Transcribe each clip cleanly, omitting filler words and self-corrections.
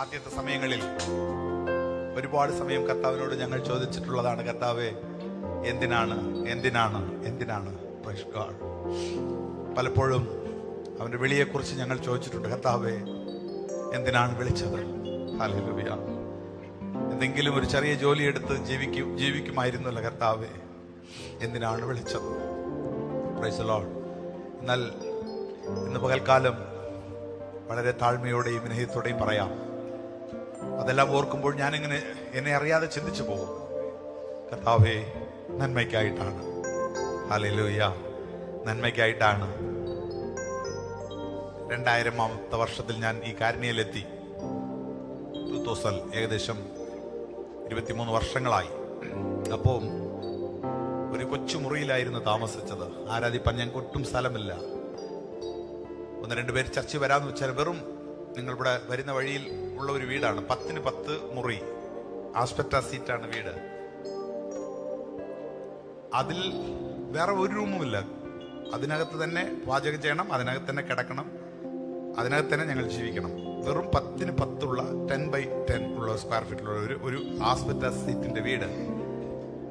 ആദ്യത്തെ സമയങ്ങളിൽ ഒരുപാട് സമയം കർത്താവിനോട് ഞങ്ങൾ ചോദിച്ചിട്ടുള്ളതാണ്, കർത്താവേ എന്തിനാണ് എന്തിനാണ് എന്തിനാണ്. Praise God. പലപ്പോഴും അവൻ്റെ വിളിയെക്കുറിച്ച് ഞങ്ങൾ ചോദിച്ചിട്ടുണ്ട്, കർത്താവേ എന്തിനാണ് വിളിച്ചത്. ഹല്ലേലൂയ. എന്തെങ്കിലും ഒരു ചെറിയ ജോലി എടുത്ത് ജീവിക്കുമായിരുന്നല്ലോ കർത്താവേ, എന്തിനാണ് വിളിച്ചത്. Praise the Lord. എന്നാൽ ഇന്ന് പകൽക്കാലം വളരെ താഴ്മയോടെയും വിനയത്തോടെയും പറയാം, അതെല്ലാം ഓർക്കുമ്പോൾ ഞാനിങ്ങനെ എന്നെ അറിയാതെ ചിന്തിച്ചു പോകും, കർത്താവേ നന്മയ്ക്കായിട്ടാണ്. ഹല്ലേലൂയ. നന്മയ്ക്കായിട്ടാണ്. 2000-ാമത്തെ വർഷത്തിൽ ഞാൻ ഈ കാരുണ്യയിലെത്തി. 2000 ഏകദേശം 23 വർഷങ്ങളായി. അപ്പോൾ ഒരു കൊച്ചു മുറിയിലായിരുന്നു താമസിച്ചത്. ആരാധിപ്പാൻ ഞങ്ങൾക്ക് ഒട്ടും സ്ഥലമില്ല. 1-2 പേര് ചർച്ച വരാമെന്ന് വെച്ചാൽ വെറും നിങ്ങളിവിടെ വരുന്ന വഴിയിൽ ഉള്ള ഒരു വീടാണ്. 10-10 മുറി, ആസ്പെക്ടാസ് സീറ്റാണ് വീട്. അതിൽ വേറെ ഒരു റൂമുമില്ല. അതിനകത്ത് തന്നെ പാചകം ചെയ്യണം, അതിനകത്ത് തന്നെ കിടക്കണം, അതിനകത്ത് തന്നെ ഞങ്ങൾ ജീവിക്കണം. വെറും 10-10 ഉള്ള 10x10 ഉള്ള സ്ക്വയർ ഫീറ്റിലുള്ള ഒരു ആസ്പെക്ടാസ് സീറ്റിന്റെ വീട്.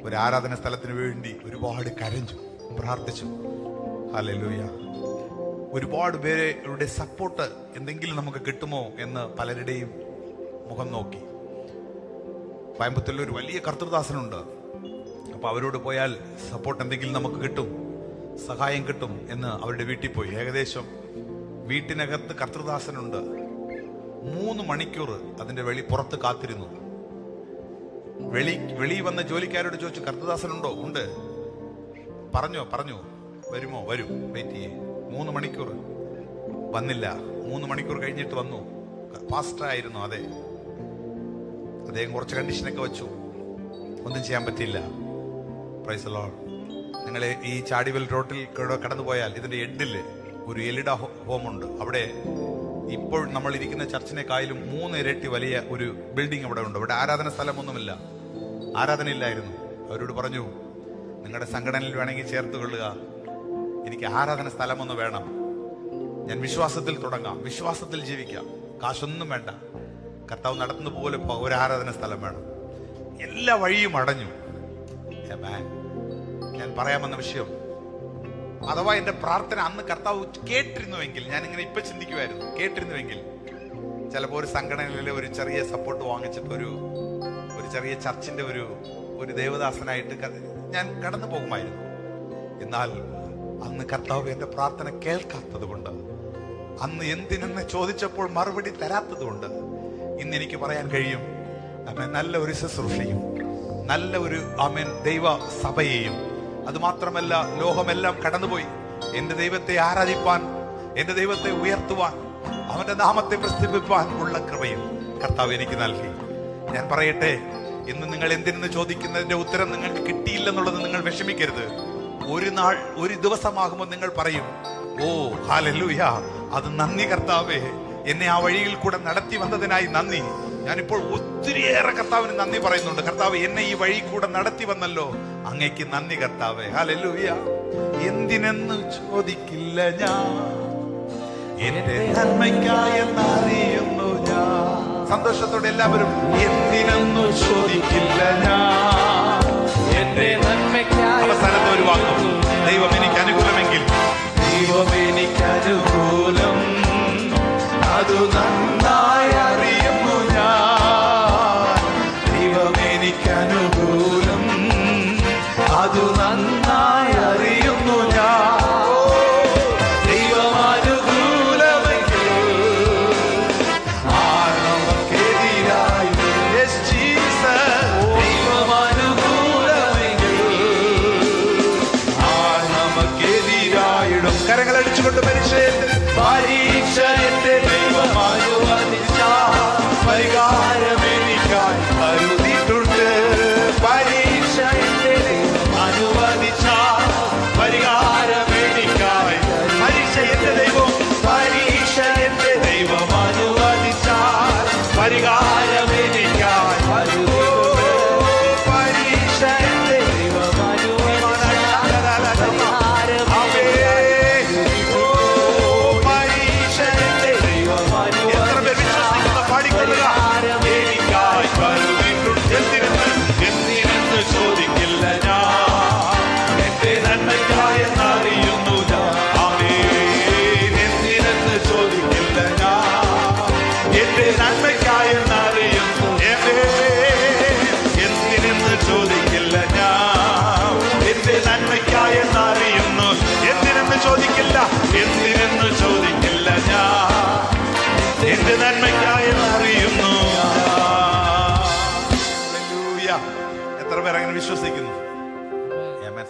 ഒരു ആരാധന സ്ഥലത്തിന് വേണ്ടി ഒരുപാട് കരഞ്ഞു, പ്രാർത്ഥിച്ചു. ഹല്ലേലൂയ. ഒരുപാട് പേരുടെ സപ്പോർട്ട് എന്തെങ്കിലും നമുക്ക് കിട്ടുമോ എന്ന് പലരുടെയും മുഖം നോക്കി. കോയമ്പത്തൂരിൽ ഒരു വലിയ കർത്തൃദാസനുണ്ട്. അപ്പൊ അവരോട് പോയാൽ സപ്പോർട്ട് എന്തെങ്കിലും നമുക്ക് കിട്ടും, സഹായം കിട്ടും എന്ന് അവരുടെ വീട്ടിൽ പോയി. ഏകദേശം വീട്ടിനകത്ത് കർത്തൃദാസനുണ്ട്. 3 മണിക്കൂർ അതിന്റെ പുറത്ത് കാത്തിരുന്നു. വെളി വന്ന ജോലിക്കാരോട് ചോദിച്ചു, കർത്തൃദാസനുണ്ടോ? ഉണ്ട്. പറഞ്ഞു വരുമോ? വരും, വെയിറ്റ് ചെയ്യേ. 3 മണിക്കൂർ വന്നില്ല. 3 മണിക്കൂർ കഴിഞ്ഞിട്ട് വന്നു. പാസ്റ്റർ ആയിരുന്നു. അദ്ദേഹം കുറച്ച് കണ്ടീഷനൊക്കെ വെച്ചു. ഒന്നും ചെയ്യാൻ പറ്റില്ല. Praise the Lord. നിങ്ങൾ ഈ ചാടിവൽ റോട്ടിൽ കടന്നു പോയാൽ ഇതിന്റെ എഡിൽ ഒരു എലിഡ ഹോമുണ്ട്. അവിടെ ഇപ്പോൾ നമ്മൾ ഇരിക്കുന്ന ചർച്ചിനെക്കായാലും 3 ഇരട്ടി വലിയ ഒരു ബിൽഡിംഗ് അവിടെ ഉണ്ട്. ഇവിടെ ആരാധന സ്ഥലമൊന്നുമില്ല, ആരാധനയില്ലായിരുന്നു. അവരോട് പറഞ്ഞു, നിങ്ങളുടെ സംഘടനയിൽ വേണമെങ്കിൽ ചേർത്ത് കൊള്ളുക, എനിക്ക് ആരാധന സ്ഥലമൊന്നും വേണം, ഞാൻ വിശ്വാസത്തിൽ തുടങ്ങാം, വിശ്വാസത്തിൽ ജീവിക്കാം, കാശൊന്നും വേണ്ട, കർത്താവ് നടത്തുന്ന പോലെ ഒരു ആരാധന സ്ഥലം വേണം. എല്ലാ വഴിയും അടഞ്ഞു. ഞാൻ പറയാമെന്ന വിഷയം, അഥവാ എന്റെ പ്രാർത്ഥന അന്ന് കർത്താവ് കേട്ടിരുന്നുവെങ്കിൽ, ഞാനിങ്ങനെ ഇപ്പൊ ചിന്തിക്കുമായിരുന്നു, കേട്ടിരുന്നുവെങ്കിൽ ചിലപ്പോൾ ഒരു സംഘടനയിലെ ഒരു ചെറിയ സപ്പോർട്ട് വാങ്ങിച്ചിട്ട് ഒരു ചെറിയ ചർച്ചിന്റെ ഒരു ദേവദാസനായിട്ട് ഞാൻ കടന്നു പോകുമായിരുന്നു. എന്നാൽ അന്ന് കർത്താവ് എന്റെ പ്രാർത്ഥന കേൾക്കാത്തത് കൊണ്ട്, അന്ന് എന്തിനെന്ന് ചോദിച്ചപ്പോൾ മറുപടി തരാത്തത് കൊണ്ട് ഇന്ന് എനിക്ക് പറയാൻ കഴിയും, നല്ല ഒരു ശുശ്രൂഷയും നല്ല ഒരു ദൈവ സഭയെയും, അതുമാത്രമല്ല ലോകമെല്ലാം കടന്നുപോയി എന്റെ ദൈവത്തെ ആരാധിപ്പാൻ, എന്റെ ദൈവത്തെ ഉയർത്തുവാൻ, അവന്റെ നാമത്തെ പ്രസ്താവിപ്പാൻ ഉള്ള കൃപയും കർത്താവ് എനിക്ക് നൽകി. ഞാൻ പറയട്ടെ, ഇന്ന് നിങ്ങൾ എന്തിനെന്ന് ചോദിക്കുന്നതിന്റെ ഉത്തരം നിങ്ങൾക്ക് കിട്ടിയില്ലെന്നുള്ളത് നിങ്ങൾ വിഷമിക്കരുത്. ഒരു ദിവസമാകുമ്പോൾ നിങ്ങൾ പറയും, ഓ ഹല്ലേലൂയ, അത് നന്ദി കർത്താവേ, എന്നെ ആ വഴിയിൽ കൂടെ നടത്തി വന്നതിനായി നന്ദി. ഞാനിപ്പോൾ ഒത്തിരിയേറെ കർത്താവിന് നന്ദി പറയുന്നുണ്ട്. കർത്താവ് എന്നെ ഈ വഴി കൂടെ നടത്തി വന്നല്ലോ, അങ്ങേക്ക് നന്ദി കർത്താവേ. ഹല്ലേലൂയ. എന്തിനെന്ന് ചോദിക്കില്ല ഞാൻ, എന്റെ നന്മയ്ക്കായെന്നറിയുന്നു ഞാൻ. സന്തോഷത്തോടെ എല്ലാവരും, എന്തിനെന്ന് ചോദിക്കില്ല ഞാൻ, എന്റെ നന്മയ്ക്കായി. അവസാനത്തെ ഒരു വാക്കും, ദൈവം എനിക്ക് അനുകൂലമെങ്കിൽ, ദൈവം എനിക്ക് അനുകൂലം, അത് നന്നായി അറിയുന്നു ഞാൻ. ദൈവം എനിക്ക് അനുകൂലം, അത് നന്നായി അറിയുന്നു ഞാൻ. ദൈവം അനുകൂലമെങ്കിൽ ആർക്കെതിരായി? Yes Jesus. ദൈവം അനുകൂലമെങ്കിൽ നമുക്കെതിരായിടും. കരങ്ങൾ അടിച്ചുകൊണ്ട് മനുഷ്യൻ, പരീക്ഷ എന്റെ ദൈവം അനുവദിച്ച പരിഹാരം എനിക്കായി കരുതിയിട്ടുണ്ട്. പരീക്ഷ എന്റെ ദൈവം അനുവദിച്ച പരിഹാരം എനിക്കായി. പരീക്ഷ എന്റെ ദൈവം അനുവദിച്ച പരിഹാരം എനിക്കായി. പരീക്ഷ എന്റെ ദൈവം അനുവദിച്ച പരിഹാരം. എത്ര പേർ വിശ്വസിക്കുന്ന പാടിക്കൊള്ളുക. എന്റെ നന്മയ്ക്കായെന്നറിയുന്നു. എന്തിനെന്ന് ചോദിക്കില്ല ഞാൻ, എന്റെ നന്മയ്ക്കായെന്നറിയുന്നു. എന്തിനെന്ന് ചോദിക്കില്ല, എന്തിനെന്ന് ചോദിക്കില്ല ഞാൻ, എന്റെ നന്മയ്ക്കായെന്നറിയുന്നു. എത്ര പേർ അങ്ങനെ വിശ്വസിക്കുന്നു?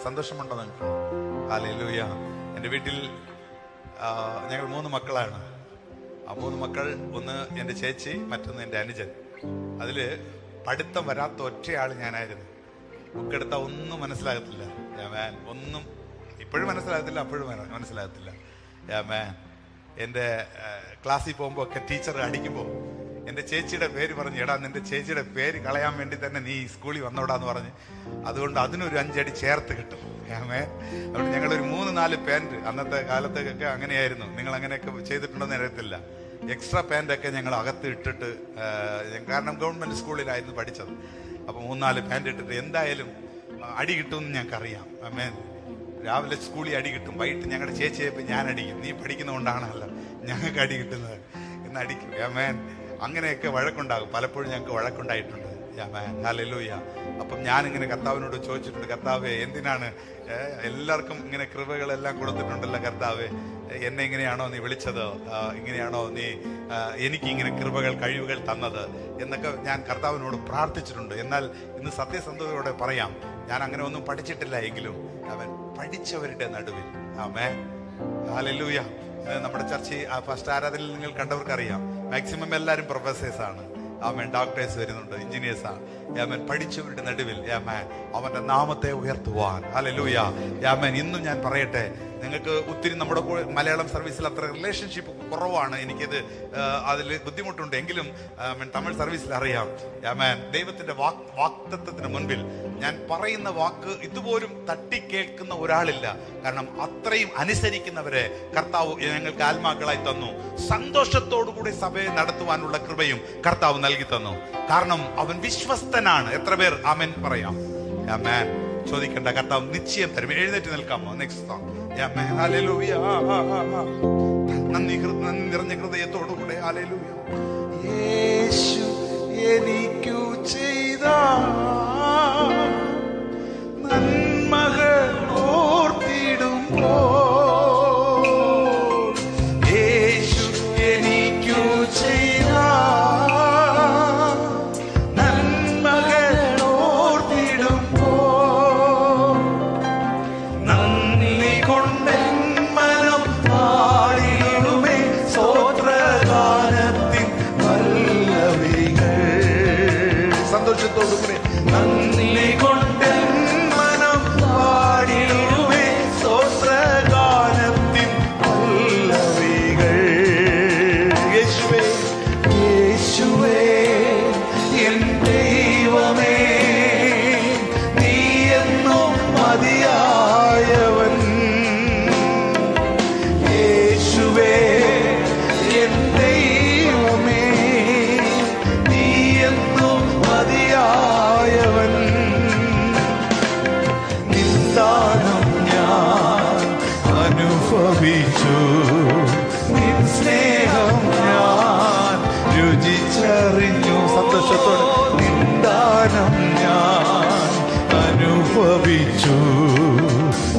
സന്തോഷമുണ്ടോ നിങ്ങൾക്ക്? ഹല്ലേലൂയ. എൻ്റെ വീട്ടിൽ ഞങ്ങൾ 3 മക്കളാണ്. ആ 3 മക്കൾ, ഒന്ന് എൻ്റെ ചേച്ചി, മറ്റൊന്ന് എൻ്റെ അനുജൻ. അതില് പഠിത്തം വരാത്ത ഒറ്റയാൾ ഞാനായിരുന്നു. ബുക്കെടുത്താൽ ഒന്നും മനസ്സിലാകത്തില്ല. ഒന്നും ഇപ്പോഴും മനസ്സിലാകത്തില്ല, അപ്പോഴും മനസ്സിലാകത്തില്ല. എൻ്റെ ക്ലാസ്സിൽ പോകുമ്പോൾ ഒക്കെ ടീച്ചർ അടിക്കുമ്പോൾ എൻ്റെ ചേച്ചിയുടെ പേര് പറഞ്ഞ്, എടാ നിന്റെ ചേച്ചിയുടെ പേര് കളയാൻ വേണ്ടി തന്നെ നീ സ്കൂളിൽ വന്നോടാന്ന് പറഞ്ഞ്, അതുകൊണ്ട് അതിനൊരു 5 അടി ചേർത്ത് കിട്ടും. അതുകൊണ്ട് ഞങ്ങളൊരു 3-4 പാൻറ്, അന്നത്തെ കാലത്തൊക്കെ അങ്ങനെയായിരുന്നു. നിങ്ങൾ അങ്ങനെയൊക്കെ ചെയ്തിട്ടുണ്ടോന്ന് അറിയത്തില്ല. എക്സ്ട്രാ പാൻറ്റൊക്കെ ഞങ്ങൾ അകത്ത് ഇട്ടിട്ട്, കാരണം ഗവൺമെൻറ് സ്കൂളിലായിരുന്നു പഠിച്ചത്. അപ്പോൾ 3-4 പാൻറ് ഇട്ടിട്ട് എന്തായാലും അടി കിട്ടുമെന്ന് ഞങ്ങൾക്കറിയാം. രാവിലെ സ്കൂളിൽ അടി കിട്ടും, വൈകിട്ട് ഞങ്ങളുടെ ചേച്ചിയായപ്പോൾ ഞാൻ അടിക്കും. നീ പഠിക്കുന്നതുകൊണ്ടാണല്ലോ ഞങ്ങൾക്ക് അടി കിട്ടുന്നത് എന്ന് അടിക്കും. അങ്ങനെയൊക്കെ വഴക്കുണ്ടാകും. പലപ്പോഴും ഞങ്ങൾക്ക് വഴക്കുണ്ടായിട്ടുണ്ട്. ഹല്ലേലൂയ. അപ്പം ഞാനിങ്ങനെ കർത്താവിനോട് ചോദിച്ചിട്ടുണ്ട്, കർത്താവേ എന്തിനാണ് എല്ലാവർക്കും ഇങ്ങനെ കൃപകളെല്ലാം കൊടുത്തിട്ടുണ്ടല്ലോ കർത്താവേ, എന്നെ ഇങ്ങനെയാണോ നീ വിളിച്ചത്, ഇങ്ങനെയാണോ നീ എനിക്കിങ്ങനെ കൃപകൾ കഴിവുകൾ തന്നത് എന്നൊക്കെ ഞാൻ കർത്താവിനോട് പ്രാർത്ഥിച്ചിട്ടുണ്ട്. എന്നാൽ ഇന്ന് സത്യസന്ധതയോടെ പറയാം, ഞാൻ അങ്ങനെ ഒന്നും പഠിച്ചിട്ടില്ല. എങ്കിലും അവൻ പഠിച്ചവരുടെ നടുവിൽ. ആമേൻ. ഹല്ലേലൂയ. നമ്മുടെ ചർച്ച ഫസ്റ്റ് ആരാധനയിൽ നിങ്ങൾ കണ്ടവർക്കറിയാം, മാക്സിമം എല്ലാവരും പ്രൊഫസേഴ്സാണ്. ഡോക്ടേഴ്സ് വരുന്നുണ്ട്, എഞ്ചിനീയേഴ്സാണ്. പഠിച്ചവരുടെ നടുവിൽ അവന്റെ നാമത്തെ ഉയർത്തുവാൻ. ഹല്ലേലൂയ. ഇന്നും ഞാൻ പറയട്ടെ, നിങ്ങൾക്ക് ഒത്തിരി നമ്മുടെ മലയാളം സർവീസിൽ അത്ര റിലേഷൻഷിപ്പ് കുറവാണ്. എനിക്കത് അതിൽ ബുദ്ധിമുട്ടുണ്ട്. എങ്കിലും തമിഴ് സർവീസിൽ അറിയാം. ദൈവത്തിന്റെ വാക്തത്വത്തിന് മുൻപിൽ ഞാൻ പറയുന്ന വാക്ക് ഇതുപോലും തട്ടിക്കേൾക്കുന്ന ഒരാളില്ല. കാരണം അത്രയും അനുസരിക്കുന്നവരെ കർത്താവ് ഞങ്ങൾക്ക് ആത്മാക്കളായി തന്നു. സന്തോഷത്തോടുകൂടി സഭയെ നടത്തുവാനുള്ള കൃപയും കർത്താവ് നൽകി തന്നു. കാരണം അവൻ വിശ്വസ്തനാണ്. എത്ര പേർ ആമേൻ പറയാം? ആമേൻ. ചോദിക്കേണ്ട, കർത്താവ് നിശ്ചയം തരും. എഴുന്നേറ്റ് നിൽക്കാമോ? Next song. ഹല്ലേലൂയ. നന്ദി നിറഞ്ഞ ഹൃദയത്തോടുകൂടെ ഹല്ലേലൂയ. യേശു എനിക്കു ചെയ്ത നന്മകൾ ഓർത്തിടുമ്പോൾ, യേശു എനിക്കു ചെയ്ത നന്മകൾ ഓർത്തിടുമ്പോൾ, നന്ദി കൊണ്ടെൻ മനം പാടിയിടുമേ സ്തോത്രഗാനത്തിൻ പല്ലവികൾ. സന്തോഷത്തോടുകൂടെ നന്ദി കൊണ്ടെൻ മനം പാടിയിടുമേ സ്തോത്രഗാനത്തിൻ പല്ലവികൾ. യേശുവേ, യേശുവേ എൻ ദൈവമേ, നീ എന്നും മതിയായവൻ. യേശുവേ എൻ ദൈവമേ, നീ എന്നും മതിയായവൻ. നിന്ദാനം ഞാൻ അനുഭവിച്ചു, നിൻ സ്നേഹം ഞാൻ രുചിച്ചറിഞ്ഞു. സന്തോഷത്തോടെ നിന്ദാനം ഞാൻ അനുഭവിച്ചു,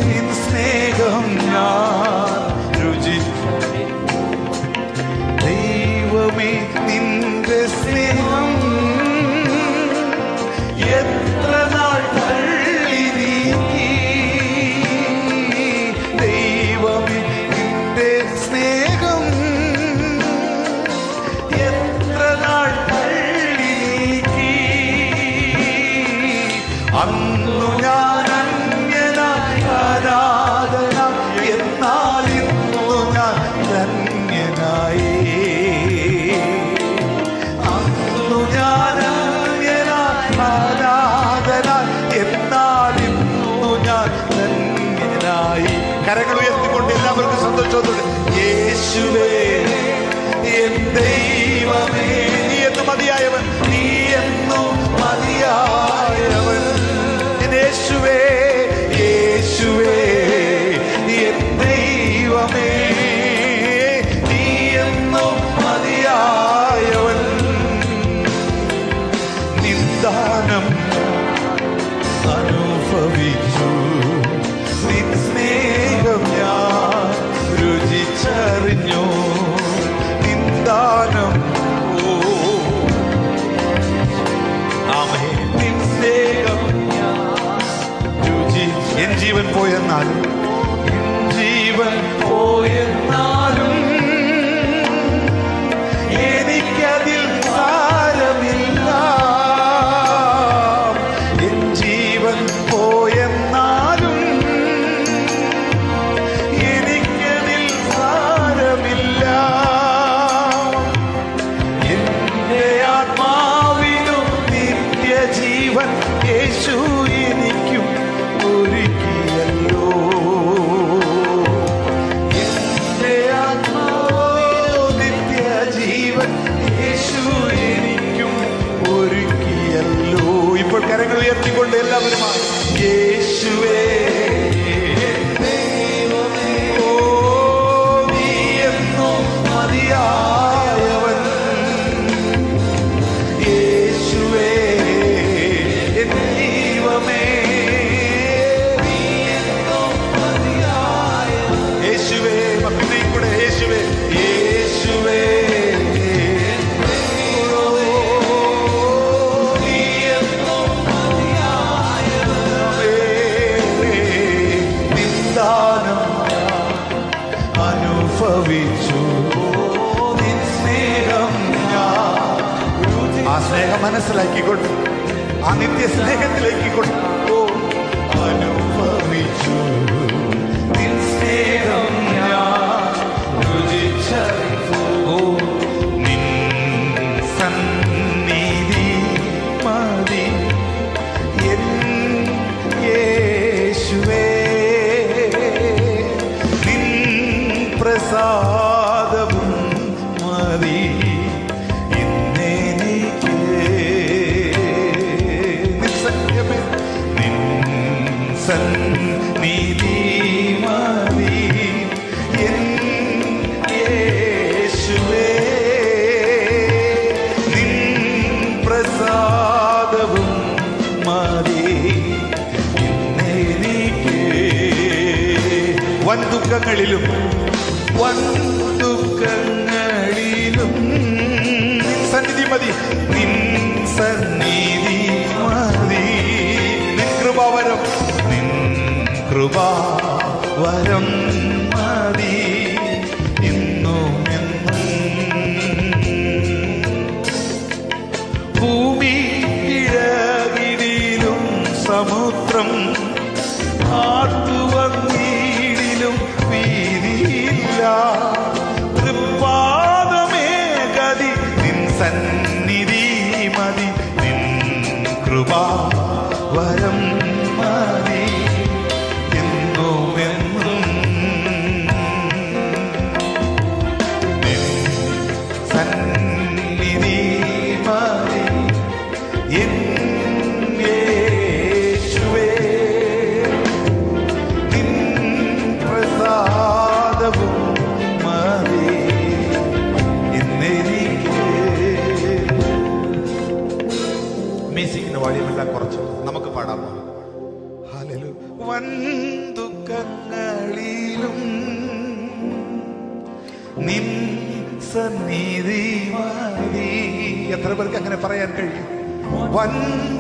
നിൻ സ്നേഹം ഞാൻ രുചിച്ചറിഞ്ഞു. ദൈവമേ നിന്റെ സ്നേഹം എത്ര നാൾ തള്ളി നീക്കി. ദൈവമേ നിന്റെ സ്നേഹം എത്ര നാൾ തള്ളി നീക്കി. അന്നു ഞാൻ അന്യനായി ആരാധന, എന്നാൽ ഇന്നു ഞാൻ ധന്യനായി. അന്നു ഞാൻ അന്യനായി ആരാധന, എന്നാൽ ഇന്നു ഞാൻ ധന്യനായി. കരങ്ങൾ ഉയർത്തിക്കൊണ്ട് എല്ലാവർക്കും സന്തോഷത്തോടെ യേശുവേ എൻ ദൈവമേ, നീ എന്നും മതിയായവൻ, നീ എന്നും മതിയായവൻ. യേശുവേ, യേശുവേ എൻ ദൈവമേ, നീ എന്നും മതിയായവൻ. ഉയർത്തിക്കൊണ്ട് എല്ലാവരുമായി യേശുവേ മനസ്സിലാക്കിക്കൊണ്ട് ആ നിത്യ സ്നേഹത്തിലേക്ക് കൊണ്ട് അനുഭവിച്ചു നിൻ സ്നേഹം ഞാൻ രുചിച്ചറിഞ്ഞു. നിൻ സന്നിധി മതി എൻ യേശുവേ, നിൻ പ്രസാദവും മതി സന്നിധി മതി എൻ യേശുവേ, നിൻ പ്രസാദവും മതി ഇന്നെനിക്ക്. വൻ ദുഃഖങ്ങളിലും നിൻ സന്നിധി മതി, നിൻ സന്നിധി മതി, നിൻ കൃപാവരം കൃപാവരം മതി ഇന്നും എന്നും. ഭൂമി കിഴകിലും സമുദ്രം ആർത്തുവന്നീടിലും വീതിയില്ല, തൃപ്പാദമേ ഗതി നിൻ സന്നിധി മതി, നിൻ കൃപാവരം മതി വഴിയെല്ലാം കുറച്ച് നമുക്ക് പാടാമോ? വൻ ദുഃഖങ്ങളിലും നിൻ സന്നിധി മതി. എത്ര പേർക്ക് അങ്ങനെ പറയാൻ കഴിയും? വൻ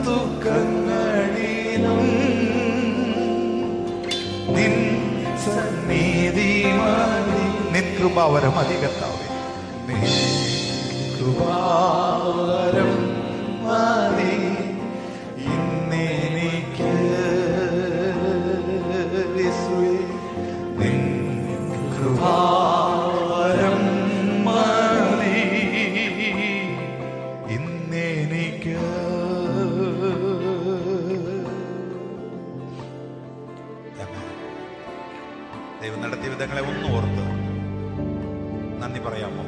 ദുഃഖങ്ങളിലും നിൻ സന്നിധി മതി, നിൻ കൃപാവരം മതി കർത്താവേ, നിൻ കൃപാവരം മതി ഇന്നെനിക്ക്. നിൻ കൃപാവരം മതി ഇന്നെനിക്ക്. ദൈവം നടത്തിയ വിധങ്ങളെ ഒന്ന് ഓർത്ത് നന്ദി പറയാമോ?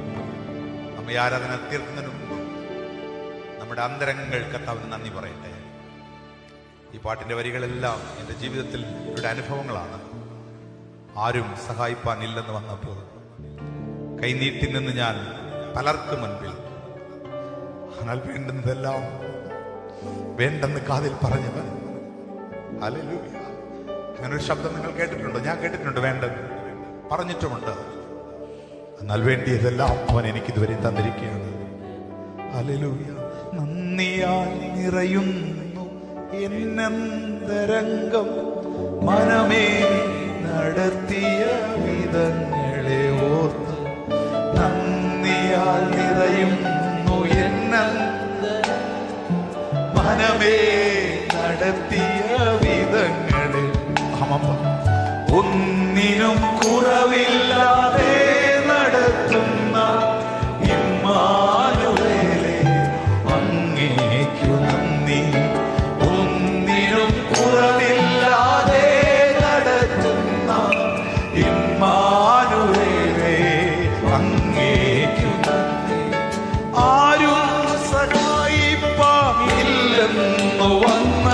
നമ്മ ആരാധന തീർക്കുന്നതിന് മുമ്പ് നമ്മുടെ അന്തരംഗങ്ങൾ കർത്താവിന് നന്ദി പറയട്ടെ. ഈ പാട്ടിൻ്റെ വരികളെല്ലാം എൻ്റെ ജീവിതത്തിൽ ഇവിടെ അനുഭവങ്ങളാണ്. ആരും സഹായിപ്പാനില്ലെന്ന് വന്നപ്പോൾ കൈനീട്ടി നിന്ന് ഞാൻ പലർക്കും മുൻപിൽ, എന്നാൽ വേണ്ടുന്നതെല്ലാം വേണ്ടെന്ന് കാതിൽ പറഞ്ഞവൻ. ഹല്ലേലൂയ. അങ്ങനൊരു ശബ്ദം നിങ്ങൾ കേട്ടിട്ടുണ്ടോ? ഞാൻ കേട്ടിട്ടുണ്ട്, വേണ്ടെന്ന് പറഞ്ഞിട്ടുമുണ്ട്. എന്നാൽ വേണ്ടിയതെല്ലാം അവൻ എനിക്കിതുവരെ തന്നിരിക്കുകയാണ്. ഹല്ലേലൂയ. നന്ദിയാൽ നിറയുന്നു എന്നന്തരംഗം, മനമേ നടത്തിയ വിധങ്ങളെ ഓർത്ത്. നന്ദിയാൽ നിറയുന്നു മനമേ നടത്തിയ വിധങ്ങളെ. ഒന്നിനും കുറവില്ലാതെ നടത്തുന്ന ഇമ്മാനുവേലേ, അങ്ങേക്കു നന്ദി. ഒന്നിനും കുറവില്ലാതെ നടത്തുന്ന ഇമ്മാനുവേലേ, അങ്ങേക്കു നന്ദി. ആരും സഹായിപ്പാനില്ലെന്നു വന്ന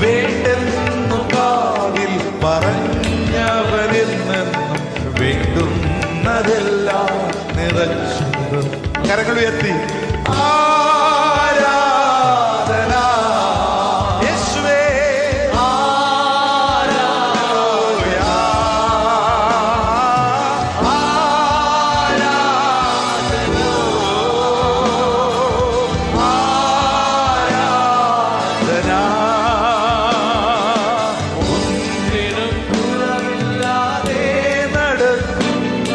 വേണ്ടെന്നു കാതിൽ പറഞ്ഞവനെന്നും വേണ്ടുന്നതെല്ലാം നിറച്ചു. കരങ്ങൾ ഉയർത്തി ആരാധന യേശുവേ, ആരാധന, ആരാധന, ആരാധന. ഒന്നിനും കുറവില്ലാതെ നടത്തുന്ന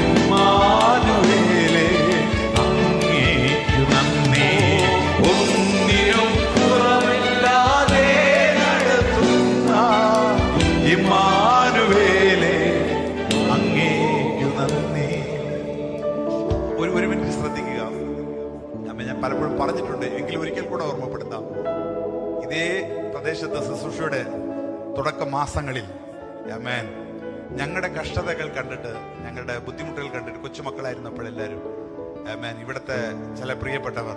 ഇമ്മാനുവേലേ, അങ്ങേക്കു നന്ദി. ഒന്നിനും കുറവില്ലാതെ നടത്തുന്ന ഇമ്മാനുവേലേ, അങ്ങേക്കു നന്ദി. ഒരു മിനിറ്റ് ശ്രദ്ധിക്കുക. ഞാൻ പലപ്പോഴും പറഞ്ഞിട്ടുണ്ട്, എങ്കിലും ഒരിക്കൽ കൂടെ ഓർമ്മപ്പെടുത്താം. ഇതേ പ്രദേശത്ത് ശുശ്രൂഷയുടെ തുടക്ക മാസങ്ങളിൽ ആമേൻ, ഞങ്ങളുടെ കഷ്ടതകൾ കണ്ടിട്ട്, ഞങ്ങളുടെ ബുദ്ധിമുട്ടുകൾ കണ്ടിട്ട്, കൊച്ചുമക്കളായിരുന്നപ്പോഴെല്ലാവരും ആമേൻ, ഇവിടുത്തെ ചില പ്രിയപ്പെട്ടവർ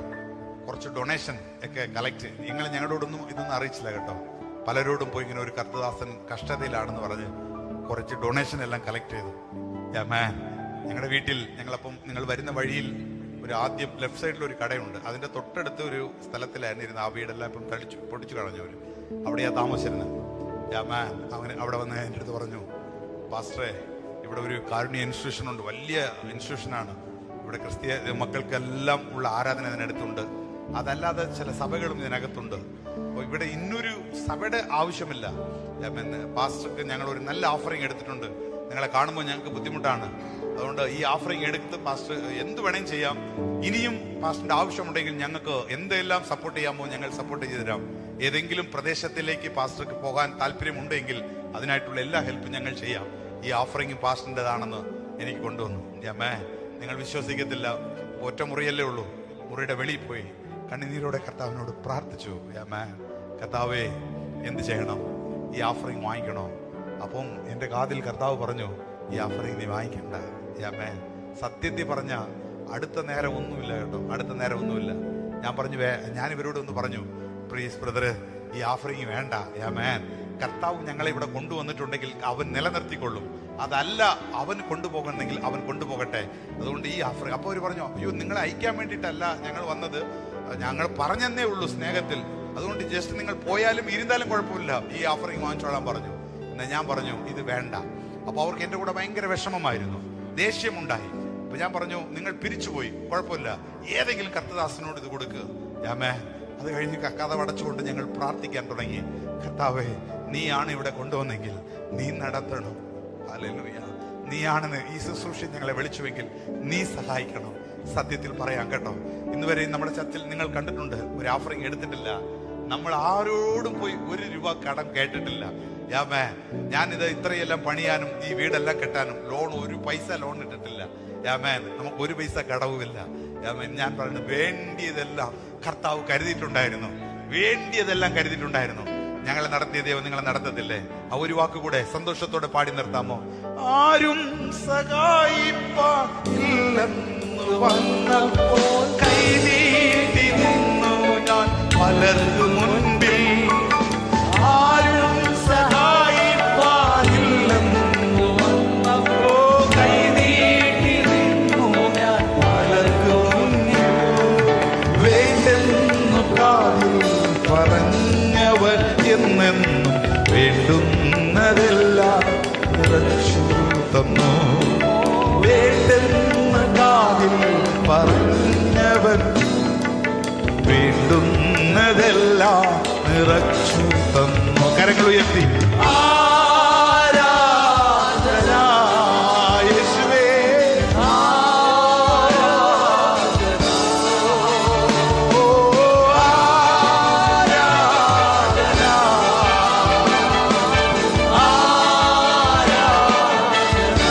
കുറച്ച് ഡൊണേഷൻ ഒക്കെ കളക്ട്, ഞങ്ങളോടൊന്നും ഇതൊന്നും അറിയിച്ചില്ല കേട്ടോ. പലരോടും പോയി ഇങ്ങനെ ഒരു കർത്തദാസൻ കഷ്ടതയിലാണെന്ന് പറഞ്ഞ് കുറച്ച് ഡൊണേഷൻ എല്ലാം കളക്ട് ചെയ്തു. ആമേൻ. ഞങ്ങളുടെ വീട്ടിൽ ഞങ്ങളപ്പം നിങ്ങൾ വരുന്ന വഴിയിൽ ഒരു ആദ്യം ലെഫ്റ്റ് സൈഡിൽ ഒരു കടയുണ്ട്, അതിന്റെ തൊട്ടടുത്ത് ഒരു സ്ഥലത്തിലായിരുന്നു ഇരുന്ന്. ആ വീടെല്ലാം ഇപ്പം പൊടിച്ചു കളഞ്ഞവർ അവിടെയാ താമസിച്ചിരുന്നത്. ആമേൻ. അങ്ങനെ അവിടെ വന്ന് എൻ്റെ അടുത്ത് പറഞ്ഞു, പാസ്റ്ററെ, ഇവിടെ ഒരു കാരുണ്യ ഇൻസ്റ്റിറ്റ്യൂഷൻ ഉണ്ട്, വലിയ ഇൻസ്റ്റിറ്റ്യൂഷനാണ്. ഇവിടെ ക്രിസ്തീയ മക്കൾക്കെല്ലാം ഉള്ള ആരാധന ഇതിനടുത്തുണ്ട്, അതല്ലാതെ ചില സഭകളും ഇതിനകത്തുണ്ട്. അപ്പോൾ ഇവിടെ ഇന്നൊരു സഭയുടെ ആവശ്യമില്ല. പാസ്റ്റർക്ക് ഞങ്ങൾ ഒരു നല്ല ഓഫറിങ് എടുത്തിട്ടുണ്ട്, നിങ്ങളെ കാണുമ്പോൾ ഞങ്ങൾക്ക് ബുദ്ധിമുട്ടാണ്, അതുകൊണ്ട് ഈ ഓഫറിങ് എടുത്ത് പാസ്റ്റർ എന്ത് വേണേലും ചെയ്യാം. ഇനിയും പാസ്റ്ററിന്റെ ആവശ്യമുണ്ടെങ്കിൽ ഞങ്ങൾക്ക് എന്തെല്ലാം സപ്പോർട്ട് ചെയ്യാമോ ഞങ്ങൾ സപ്പോർട്ട് ചെയ്തു തരാം. ഏതെങ്കിലും പ്രദേശത്തിലേക്ക് പാസ്റ്റർക്ക് പോകാൻ താല്പര്യമുണ്ടെങ്കിൽ അതിനായിട്ടുള്ള എല്ലാ ഹെൽപ്പും ഞങ്ങൾ ചെയ്യാം. ഈ ഓഫറിങ് പാസ്റ്ററിൻ്റെതാണെന്ന് എനിക്ക് കൊണ്ടുവന്നു. അമ്മേ, നിങ്ങൾ വിശ്വസിക്കത്തില്ല, ഒറ്റ മുറിയല്ലേ ഉള്ളൂ, മുറിയുടെ വെളിയിൽ പോയി കണ്ണുനീരോടെ കർത്താവിനോട് പ്രാർത്ഥിച്ചു. അമ്മേ, കർത്താവേ, എന്ത് ചെയ്യണം? ഈ ഓഫറിങ് വാങ്ങിക്കണോ? അപ്പം എൻ്റെ കാതിൽ കർത്താവ് പറഞ്ഞു, ഈ ഓഫറിങ് നീ വാങ്ങിക്കണ്ട. അമ്മേ, സത്യത്തിൽ പറഞ്ഞ അടുത്ത നേരം ഒന്നുമില്ല കേട്ടോ, അടുത്ത നേരം ഒന്നുമില്ല. ഞാൻ പറഞ്ഞു, ഞാൻ ഇവരോട് ഒന്ന് പറഞ്ഞു, പ്ലീസ് ബ്രദറെ, ഈ ഓഫറിങ് വേണ്ട. ആമേൻ. കർത്താവ് ഞങ്ങളെ ഇവിടെ കൊണ്ടുവന്നിട്ടുണ്ടെങ്കിൽ അവൻ നിലനിർത്തിക്കൊള്ളും, അതല്ല അവൻ കൊണ്ടുപോകണമെങ്കിൽ അവൻ കൊണ്ടുപോകട്ടെ. അതുകൊണ്ട് ഈ ഓഫറിങ്. അപ്പോൾ അവർ പറഞ്ഞു, അയ്യോ, നിങ്ങളെ അയക്കാൻ വേണ്ടിയിട്ടല്ല ഞങ്ങൾ വന്നത്, ഞങ്ങൾ പറഞ്ഞെന്നേ ഉള്ളൂ സ്നേഹത്തിൽ, അതുകൊണ്ട് ജസ്റ്റ് നിങ്ങൾ പോയാലും ഇരുന്നാലും കുഴപ്പമില്ല, ഈ ഓഫറിങ് വാങ്ങിച്ചോളാൻ പറഞ്ഞു. എന്നാൽ ഞാൻ പറഞ്ഞു, ഇത് വേണ്ട. അപ്പോൾ അവർക്ക് എൻ്റെ കൂടെ ഭയങ്കര വിഷമമായിരുന്നു, ദേഷ്യമുണ്ടായി. അപ്പൊ ഞാൻ പറഞ്ഞു, നിങ്ങൾ പിരിച്ചുപോയി, കുഴപ്പമില്ല, ഏതെങ്കിലും കർത്തദാസനോട് ഇത് കൊടുക്കുക. ആമേ. അത് കഴിഞ്ഞ് കഥ അടച്ചുകൊണ്ട് ഞങ്ങൾ പ്രാർത്ഥിക്കാൻ തുടങ്ങി. കർത്താവേ, നീയാണ് ഇവിടെ കൊണ്ടുവന്നെങ്കിൽ നീ നടത്തണം. ഹല്ലേലൂയ. നീയാണ് ഈ ശുശ്രൂഷ ഞങ്ങളെ വിളിച്ചുവെങ്കിൽ നീ സഹായിക്കണം. സത്യത്തിൽ പറയാം കേട്ടോ, ഇന്ന് വരെ നമ്മുടെ ചർച്ചിൽ നിങ്ങൾ കണ്ടിട്ടുണ്ട്, ഒരു ഓഫറിങ് എടുത്തിട്ടില്ല, നമ്മൾ ആരോടും പോയി 1 രൂപ കടം കേട്ടിട്ടില്ല. യാമേ, ഞാനിത് ഇത്രയെല്ലാം പണിയാനും ഈ വീടെല്ലാം കെട്ടാനും ലോൺ 1 പൈസ ലോൺ ഇട്ടിട്ടില്ല. യാമേൻ, നമുക്ക് 1 പൈസ കടവുമില്ല. യാമേൻ, ഞാൻ പറഞ്ഞു, വേണ്ടിയതെല്ലാം കർത്താവ് കരുതിയിട്ടുണ്ടായിരുന്നു, വേണ്ടിയതെല്ലാം കരുതിയിട്ടുണ്ടായിരുന്നു. ഞങ്ങളെ നടത്തിയ ദൈവം നിങ്ങളെ നടത്തത്തില്ലേ? ആ ഒരു വാക്കുകൂടെ സന്തോഷത്തോടെ പാടി നിർത്താമോ? ആരും സഹായിപ്പാനില്ലെന്നു വന്നപ്പോൾ കൈനീട്ടി നിന്നു ഞാൻ പലർക്കു മുൻപിൽ. ആരും സഹായിപ്പാനില്ലെന്നു വന്നപ്പോൾ കൈനീട്ടി നിന്നു ഞാൻ പലർക്കു മുൻപിൽ. വേണ്ടെന്നു കാതിൽ പറഞ്ഞവൻ എന്നെന്നും വേണ്ടുന്നതെല്ലാം നിറച്ചു തന്നു. വേണ്ടെന്ന കാതിൽ പറഞ്ഞവൻ വേണ്ടുന്നതെല്ലാം നിറച്ചു തന്നു. കരങ്ങൾ ഉയർത്തി ആരാധന യേശുവേ, ആരാധന, ഓ ആരാധന, ആരാധന.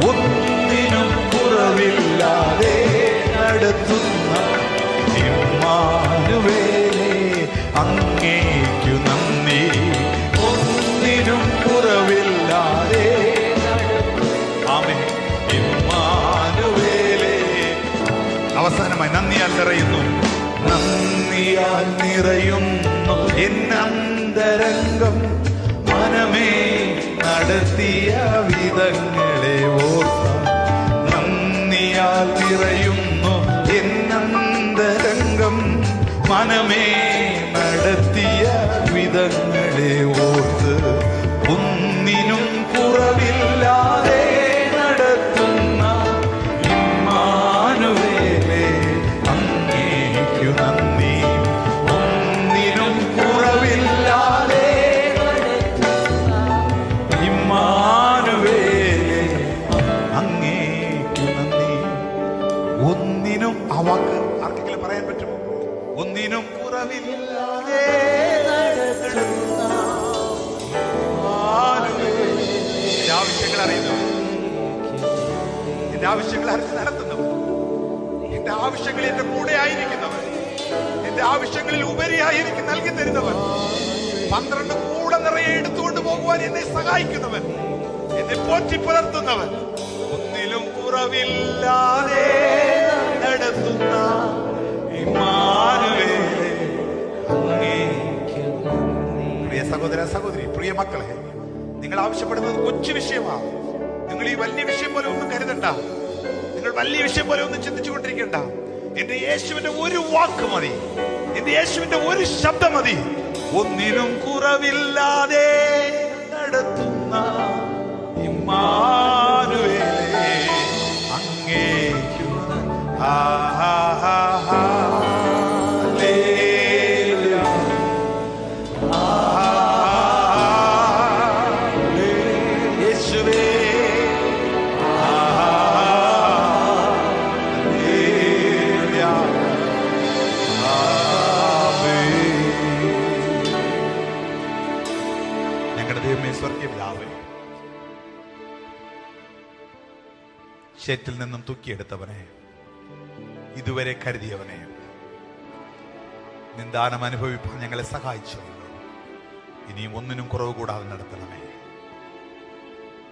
ഒന്നിനും കുറവില്ലാതെ നടത്തുന്ന ഇമ്മാനുവേലേ, അങ്ങേക്കു നന്ദി. ഒന്നിനും കുറവില്ലാതെ ആമേൻ ഇമ്മാനുവേലേ. അവസാനമായി നന്ദിയാൽ നിറയുന്നു, നന്ദിയാൽ നന്ദിയാൽ നിറയുന്നു എന്നന്തരംഗം. മനമേ നടത്തിയ വിധങ്ങളെ ഓർത്താൽ നന്ദിയാൽ നിറയുന്നു എന്നന്തരംഗം. മനമേ നടത്തിയ വിധങ്ങളെ ഓർത്ത് ഒന്നിനും കുറവില്ലാതെ നടത്തുന്ന ഇമ്മാനുവേലേ അങ്ങേക്കു നന്ദി. ഒന്നിനും കുറവില്ലാതെ ഇമ്മാനുവേലേ അങ്ങേക്കു നന്ദി. ഒന്നിനും, ആ വാക്ക് ആർക്കെങ്കിലും പറയാൻ പറ്റുമോ? ഒന്നിനും കുറവില്ലാതെ ആവശ്യങ്ങൾ അറിയുന്നവൻ, എന്റെ ആവശ്യങ്ങൾ അറിഞ്ഞ് നടത്തുന്നവൻ, എന്റെ ആവശ്യങ്ങളിൽ എന്റെ കൂടെ ആയിരിക്കുന്നവൻ, എന്റെ ആവശ്യങ്ങളിൽ ഉപരിയായിരിക്കും നൽകി തരുന്നവൻ, 12 കൂടെ നിറയെ എടുത്തുകൊണ്ട് പോകുവാൻ എന്നെ സഹായിക്കുന്നവൻ, എന്നെ പോറ്റി പുലർത്തുന്നവൻ, ഒന്നിലും കുറവില്ലാതെ നടത്തുന്ന ഇമ്മാനുവേലേ അങ്ങേക്കു നന്ദി. പ്രിയ സഹോദര സഹോദരി, പ്രിയ മക്കളെ, നിങ്ങൾ ആവശ്യപ്പെടുന്നത് കൊച്ചു വിഷയമാണ്. നിങ്ങൾ ഈ വലിയ വിഷയം പോലെ ഒന്നും കരുതണ്ട. നിങ്ങൾ വലിയ വിഷയം പോലെ ഒന്നും ചിന്തിച്ചുകൊണ്ടിരിക്കണ്ട. എന്റെ യേശുവിന്റെ ഒരു വാക്ക് മതി, എന്റെ യേശുവിന്റെ ഒരു ശബ്ദം മതി. ഒന്നിനും കുറവില്ലാതെ നടത്തുന്ന ഇമ്മാനുവേലേ അങ്ങേക്കു ഷേറ്റിൽ നിന്നും തൂക്കിയെടുത്തവനെ, ഇതുവരെ കരുതിയവനെ, നിന്ദാനം അനുഭവിപ്പാൻ ഞങ്ങളെ സഹായിച്ചവല്ലോ, ഇനിയും ഒന്നിനും കുറവ് കൂടാതെ നടത്തണമേ.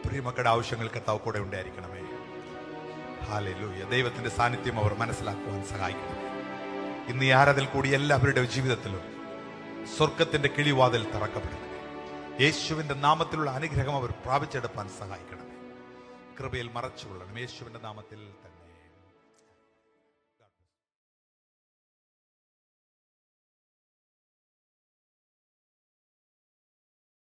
പ്രിയമക്കളുടെ ആവശ്യങ്ങൾ കർത്താവ് കൂടെ ഉണ്ടായിരിക്കണമേ. ഹല്ലേലൂയ. ദൈവത്തിന്റെ സാന്നിധ്യം അവർ മനസ്സിലാക്കുവാൻ സഹായിക്കണമേ. ഇന്ന് ഈ ആരാധനയിൽ കൂടി എല്ലാവരുടെ ജീവിതത്തിലും സ്വർഗത്തിന്റെ കിളിവാതിൽ തുറക്കപ്പെടണമേ. യേശുവിന്റെ നാമത്തിലുള്ള അനുഗ്രഹം അവർ പ്രാപിച്ചെടുപ്പാൻ സഹായിക്കണമേ. കൃപയിൽ മറച്ചുകൊള്ളണം യേശുവിന്റെ നാമത്തിൽ തന്നെ.